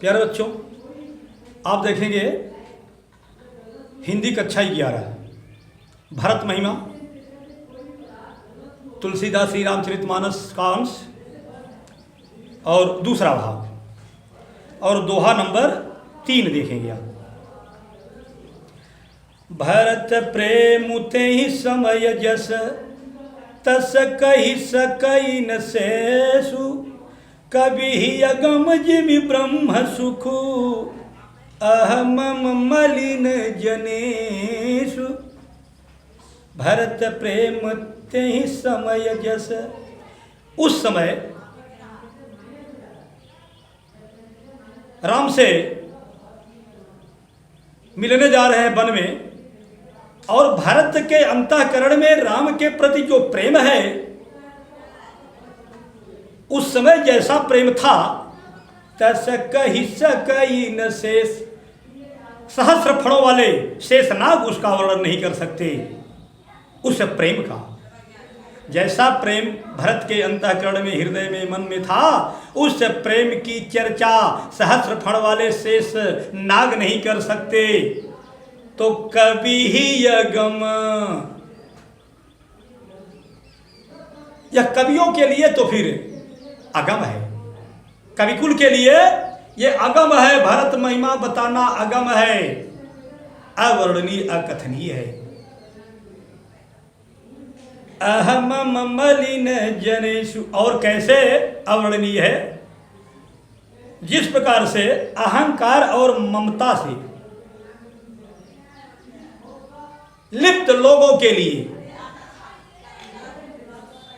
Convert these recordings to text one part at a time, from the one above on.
प्यारे बच्चों, आप देखेंगे हिंदी कक्षा 11 भरत महिमा, तुलसीदास श्री रामचरितमानस का अंश और दूसरा भाग और दोहा नंबर 3 देखेंगे आप। भरत प्रेम ते ही समय जस तस कही सकई न शेषु, कभी ही अगम जिमि ब्रह्म सुखु अहम मलिन जनेषु। भरत प्रेम ते ही समय जस, उस समय राम से मिलने जा रहे हैं वन में, और भरत के अंतःकरण में राम के प्रति जो प्रेम है, उस समय जैसा प्रेम था तस कही सकई न शेष, सहस्र फणों वाले शेषनाग उसका वर्णन नहीं कर सकते। उस प्रेम का जैसा प्रेम भरत के अंतःकरण में, हृदय में, मन में था, उस प्रेम की चर्चा सहस्र फण वाले शेष नाग नहीं कर सकते। तो कभी ही अगम, यह कवियों के लिए तो फिर अगम है, कविकुल के लिए ये अगम है। भरत महिमा बताना अगम है, अवर्णनीय, अकथनीय है। अहम मलिन जनेषु, और कैसे अवर्णनीय है? जिस प्रकार से अहंकार और ममता से लिप्त लोगों के लिए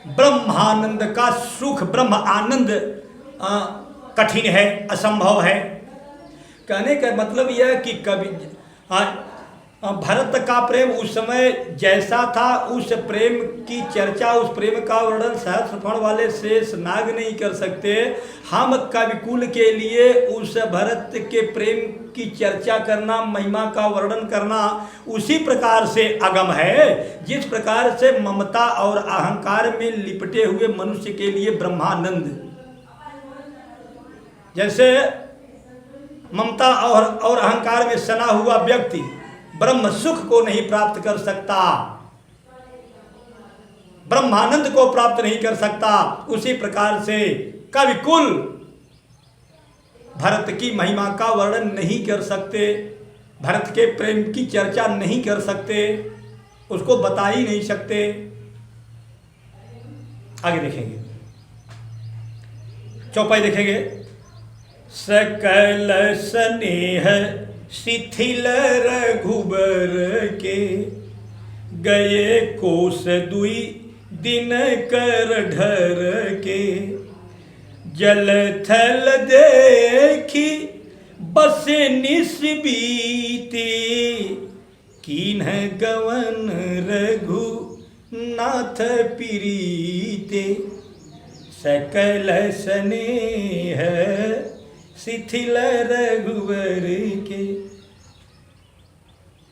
ब्रह्मानंद का सुख, ब्रह्म आनंद कठिन है, असंभव है। कहने का मतलब यह कि कभी भरत का प्रेम उस समय जैसा था, उस प्रेम की चर्चा, उस प्रेम का वर्णन सहस्र फण वाले शेष नाग नहीं कर सकते। हम कविकुल के लिए उस भरत के प्रेम की चर्चा करना, महिमा का वर्णन करना उसी प्रकार से अगम है, जिस प्रकार से ममता और अहंकार में लिपटे हुए मनुष्य के लिए ब्रह्मानंद, जैसे ममता और अहंकार में सना हुआ व्यक्ति ब्रह्म सुख को नहीं प्राप्त कर सकता, ब्रह्मानंद को प्राप्त नहीं कर सकता, उसी प्रकार से कविकुल भरत की महिमा का वर्णन नहीं कर सकते, भरत के प्रेम की चर्चा नहीं कर सकते, उसको बता ही नहीं सकते। आगे देखेंगे, चौपाई देखेंगे। सकल स्नेह शिथिल रघुबर के, गए कोस दुई दिन कर ढर के, जल थल देखी बसे निस बीते, कीन्ह गवन रघु नाथ प्रीते। सकल स्नेह शिथिल रघुवर के,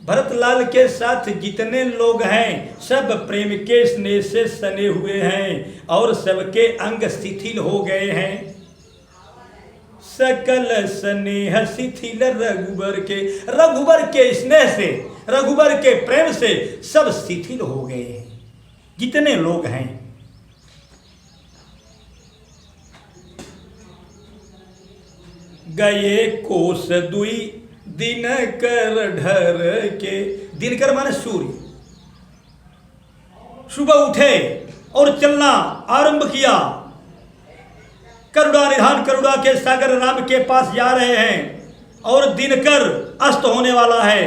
भरतलाल के साथ जितने लोग हैं सब प्रेम के स्नेह से सने हुए हैं और सबके अंग शिथिल हो गए हैं। सकल स्नेह शिथिल रघुबर के, रघुबर के स्नेह से, रघुबर के प्रेम से सब शिथिल हो गए हैं जितने लोग हैं। गए कोस दुई दिन कर ढर के, दिनकर माने सूर्य, सुबह उठे और चलना आरंभ किया, करुणा निधान करुणा के सागर राम के पास जा रहे हैं, और दिनकर अस्त होने वाला है,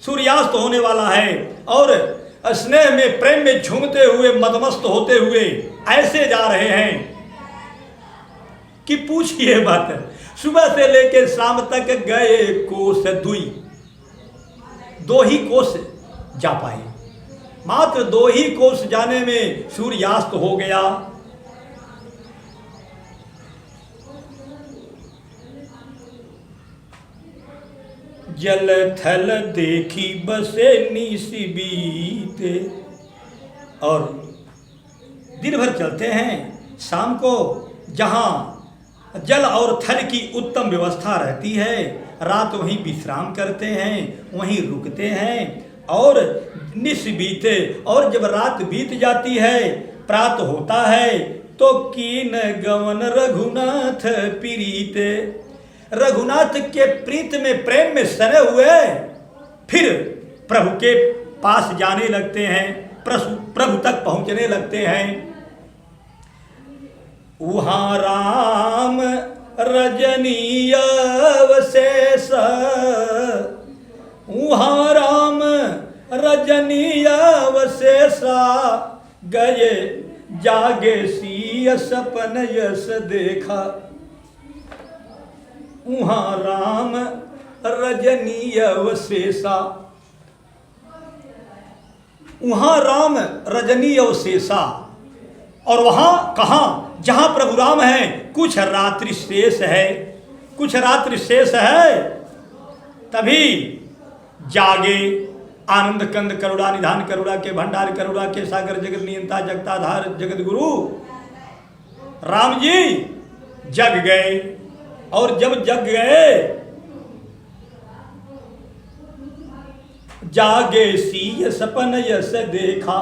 सूर्यास्त होने वाला है, और स्नेह में, प्रेम में झूमते हुए, मदमस्त होते हुए ऐसे जा रहे हैं कि पूछिए बात। सुबह से लेकर शाम तक गए कोस दुई, 2 ही कोस जा पाए, मात्र 2 ही कोस जाने में सूर्यास्त हो गया। जल थल देखी बसे निसी बीते, और दिन भर चलते हैं, शाम को जहां जल और थल की उत्तम व्यवस्था रहती है। रात वहीं विश्राम करते हैं, वहीं रुकते हैं और निस बीते, और जब रात बीत जाती है, प्रात होता है, तो कीन गवन रघुनाथ प्रीत, रघुनाथ के प्रीत में, प्रेम में सने हुए फिर प्रभु के पास जाने लगते हैं, प्रभु तक पहुंचने लगते हैं। वहाँ राम रजनीय अवशेष, वहाँ राम रजनीय अवशेषा, गए जागे सीय सपन यस देखा। वहाँ राम रजनीय अवशेषा, वहाँ राम रजनीय अवशेषा, और वहाँ कहाँ? जहाँ प्रभु राम है, कुछ रात्रि शेष है, कुछ रात्रि शेष है। तभी जागे आनंद कंद करुणा निधान करुणा के भंडार करुणा के सागर जगत नियंता जगताधार जगत गुरु राम जी जग गए। और जब जग गए, जागे सीय सपन यस देखा।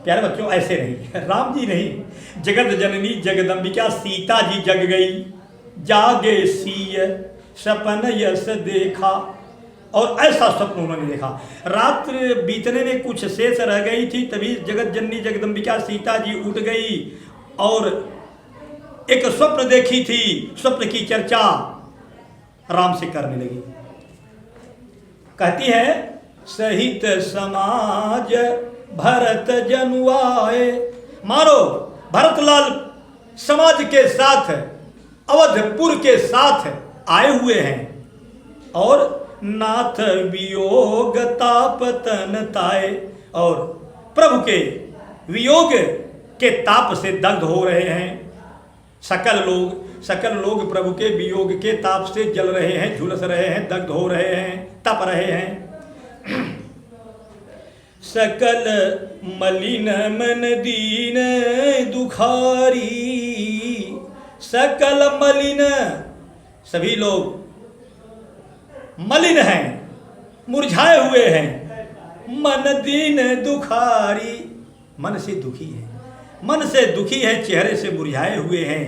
प्यारे बच्चों, ऐसे नहीं, राम जी नहीं, जगत जननी जगदम्बिका सीता जी जग गई। जागे सीय सपन यस देखा, और ऐसा स्वप्न उन्होंने देखा। रात्र बीतने में कुछ शेष रह गई थी, तभी जगत जननी जगदम्बिका सीता जी उठ गई और एक स्वप्न देखी थी। स्वप्न की चर्चा राम से करने लगी। कहती है, सहित समाज भरत जनुआए, मारो भरतलाल समाज के साथ, अवधपुर के साथ आए हुए हैं, और नाथ वियोग तापतन ताए, और प्रभु के वियोग के ताप से दग्ध हो रहे हैं। सकल लोग प्रभु के वियोग के ताप से जल रहे हैं, झुलस रहे हैं, दग्ध हो रहे हैं, तप रहे हैं। सकल मलिन मन दीन दुखारी, सकल मलिन, सभी लोग मलिन हैं, मुरझाए हुए हैं। मन दीन दुखारी, मन से दुखी है, मन से दुखी है, चेहरे से मुरझाए हुए हैं।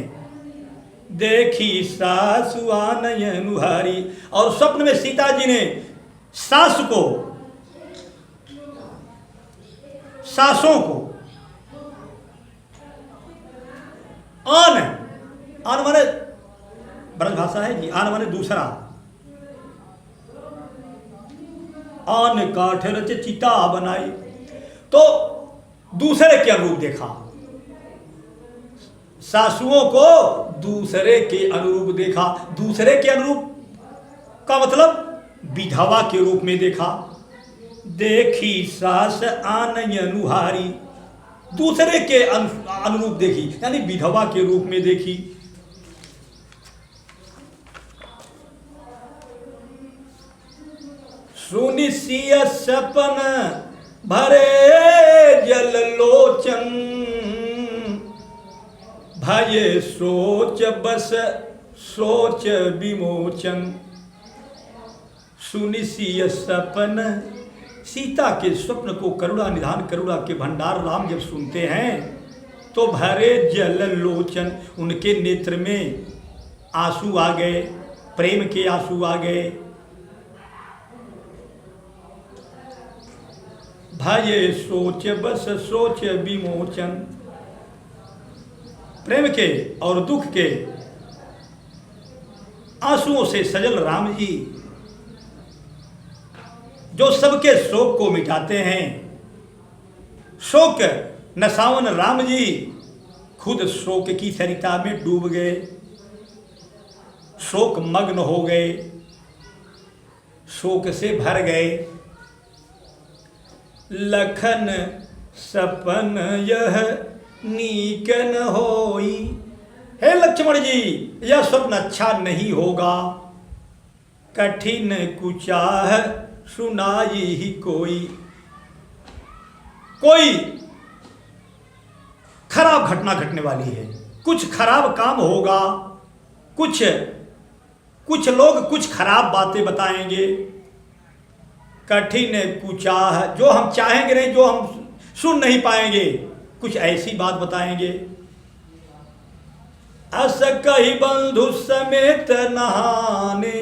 देखी सासु आनयन उहारी, और स्वप्न में सीता जी ने सास को, सासों को, आन, आन माने ब्रज भाषा है जी, आन माने दूसरा, आन काठ रच चिता बनाई, तो दूसरे के अनुरूप देखा। सासुओं को दूसरे के अनुरूप देखा। दूसरे के अनुरूप का मतलब विधवा के रूप में देखा। देखी सास आनयनुहारी, दूसरे के अनुरूप देखी, यानी विधवा के रूप में देखी। सुनिसिय सपन भरे जल लोचन, भये सोच बस सोच विमोचन। सुनिसिय सपन, सीता के स्वप्न को करुणा निधान करुणा के भंडार राम जब सुनते हैं तो भरे जल लोचन, उनके नेत्र में आंसू आ गए, प्रेम के आंसू आ गए। भये सोच बस सोच विमोचन, प्रेम के और दुख के आंसुओं से सजल राम जी, जो सबके शोक को मिटाते हैं। शोक नसावन राम जी खुद शोक की सरिता में डूब गए, शोक मग्न हो गए, शोक से भर गए। लखन सपन यह नीक न होई, हे लक्ष्मण जी यह स्वप्न अच्छा नहीं होगा। कठिन कुचाह सुनाई ही कोई, कोई खराब घटना घटने वाली है, कुछ खराब काम होगा। कुछ लोग कुछ खराब बातें बताएंगे, कठिन कुचाह, जो हम चाहेंगे नहीं, जो हम सुन नहीं पाएंगे, कुछ ऐसी बात बताएंगे। अस कही बंधु समेत नहाने,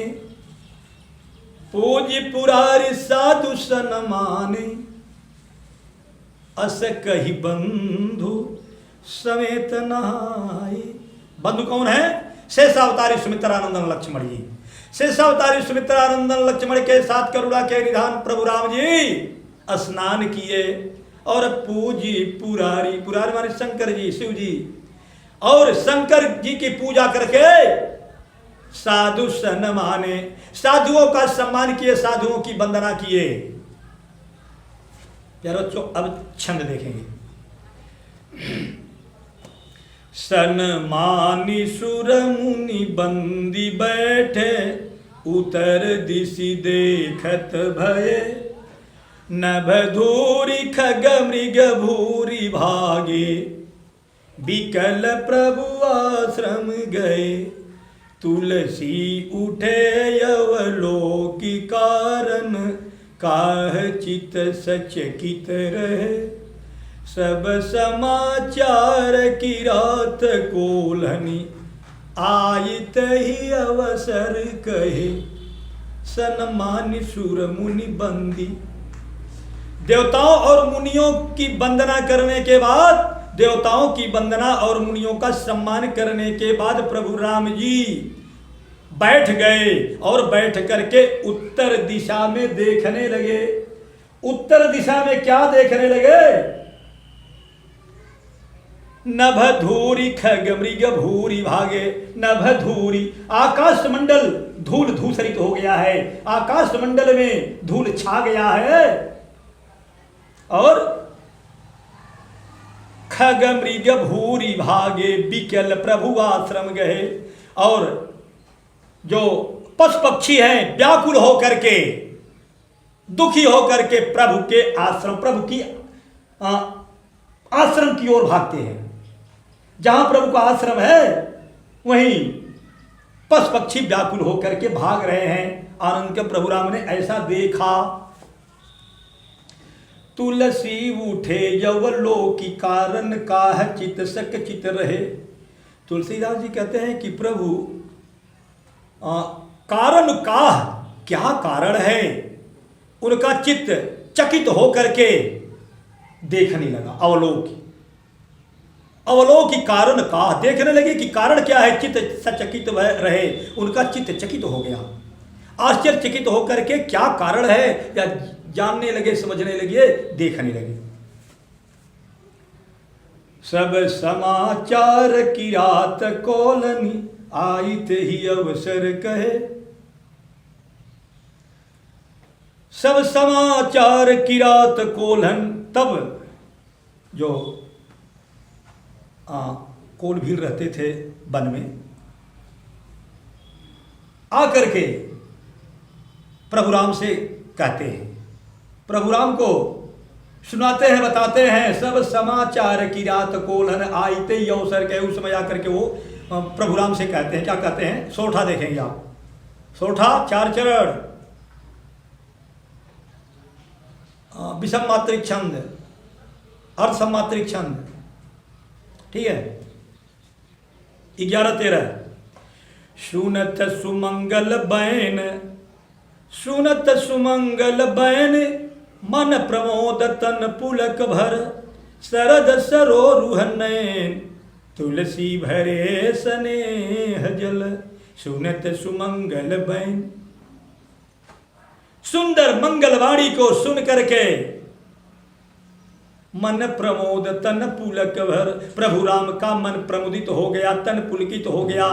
पूज पुरारी साधु सन माने। अस कही बंधु समेत नहाए। बंधु कौन है? शेषावतारी सुमित्रानंदन लक्ष्मण जी। शेषावतारी सुमित्रानंदन लक्ष्मण के साथ करुणा के निधान प्रभु राम जी स्नान किए और पूजी पुरारी, पुरारी माने शंकर जी, शिव जी, और शंकर जी की पूजा करके साधु सन माने, साधुओं का सम्मान किए, साधुओं की वंदना किए। यार बच्चों अब छंद देखेंगे। सनमानी सुर मुनि बंदी बैठे, उतर दिशि देखत भये। नभ धूरी खग मृग भूरी भागे, बिकल प्रभु आश्रम गए। तुलसी उठे यवलोकी कारण, काह चित सचकित रहे। सब समाचार की रात कोल्हनी, आयत ही अवसर कहे। सनमानि सुर मुनि बंदी। देवताओं और मुनियों की वंदना करने के बाद, देवताओं की वंदना और मुनियों का सम्मान करने के बाद प्रभु राम जी बैठ गए और बैठ करके उत्तर दिशा में देखने लगे। उत्तर दिशा में क्या देखने लगे? नभ धूरी खग मृग भूरी भागे। नभ धूरी, आकाश मंडल धूल धूसरित हो गया है, आकाश मंडल में धूल छा गया है। और खग मृग भूरी भागे, बिकल प्रभु आश्रम गए। और जो पशु पक्षी हैं व्याकुल होकर के, दुखी होकर के प्रभु के आश्रम, प्रभु की आश्रम की ओर भागते हैं। जहां प्रभु का आश्रम है वहीं पशु पक्षी व्याकुल होकर के भाग रहे हैं। आनंद के प्रभु राम ने ऐसा देखा। तुलसी उठे यवलोकी कारण, काह चित सक चित रहे। तुलसीदास जी कहते हैं कि प्रभु कारण काह, क्या कारण है, उनका चित्त चकित होकर के देखने लगा। अवलोकी, अवलोकी कारण काह, देखने लगे कि कारण क्या है, चित्त सचकित रहे, उनका चित्त चकित हो गया। आश्चर्यचकित होकर के क्या कारण है, या जानने लगे, समझने लगे, देखने लगे। सब समाचार की रात कोलनी, आइत ही अवसर कहे। सब समाचार की रात कोल्हन, तब जो कोल भील रहते थे वन में, आकर के प्रभु राम से कहते हैं, प्रभु राम को सुनाते हैं, बताते हैं। सब समाचार की रात कोल्हन, आयते ही अवसर कहे। उस समय आकर के वो प्रभु राम से कहते हैं, क्या कहते हैं? सोठा देखेंगे आप, सोठा चार चरण, विषम मात्रिक छंद, अर्थ सम्मात्रिक छंद, ठीक है। 11-13। सुनत सुमंगल बैन, सुनत सुमंगल बैन, मन प्रमोद तन पुलक भर। शरद सरोरुह नैन, तुलसी भरे स्नेह जल। सुनत सुमंगल बैन, सुंदर मंगलवाणी को सुन करके मन प्रमोद तन पुलक भर, प्रभु राम का मन प्रमुदित हो गया, तन पुलकित हो गया।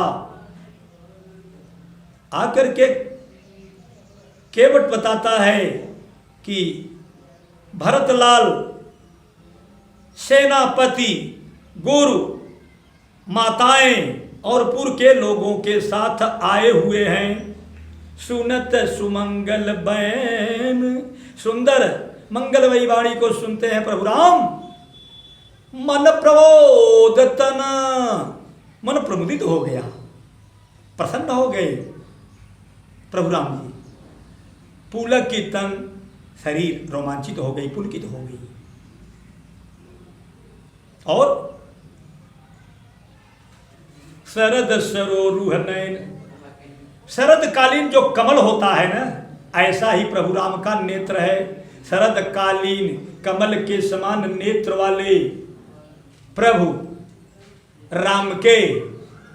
आकर के केवट बताता है कि भरतलाल सेनापति, गुरु, माताएं और पुर के लोगों के साथ आए हुए हैं। सुनत सुमंगल बैन, सुंदर मंगलमयी वाणी को सुनते हैं प्रभु राम। मन प्रमोद तन, मन प्रमुदित हो गया। प्रसन्न हो गए प्रभु राम जी। पुलक की तन शरीर रोमांचित हो गई, पुलकित हो गई। और शरद सरोरुह नयन, शरद कालीन जो कमल होता है ना, ऐसा ही प्रभु राम का नेत्र है। शरद कालीन कमल के समान नेत्र वाले प्रभु राम के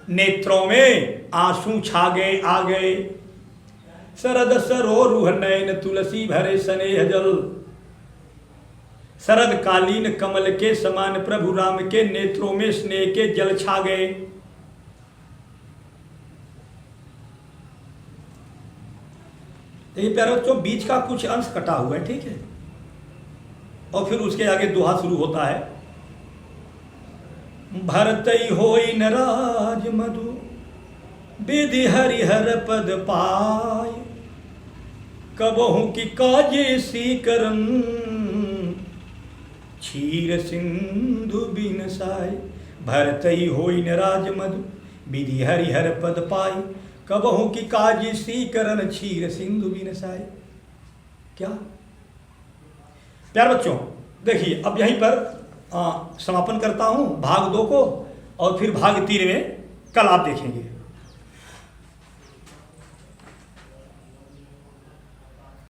नेत्रों में आंसू छा गए, आ गए। शरद सरोरुह नयन तुलसी भरे स्नेह जल, शरद कालीन कमल के समान प्रभु राम के नेत्रों में स्नेह के जल छा गए। ये प्यारे बच्चों बीच का कुछ अंश कटा हुआ है, ठीक है, और फिर उसके आगे दोहा शुरू होता है। भरतई होई न राज मधु विधि हरिहर पद पाय, कबहू की काजे सीकरन क्षीर सिंधु बिनसाय। भरतई होई न राज मधु विधि हरिहर पद पाय, कबहू की काजी सीकरन क्षीर सिंधु बिनसाय। क्या प्यार बच्चों, देखिए अब यहीं पर समापन करता हूं भाग 2 को, और फिर भाग 3 में कल आप देखेंगे।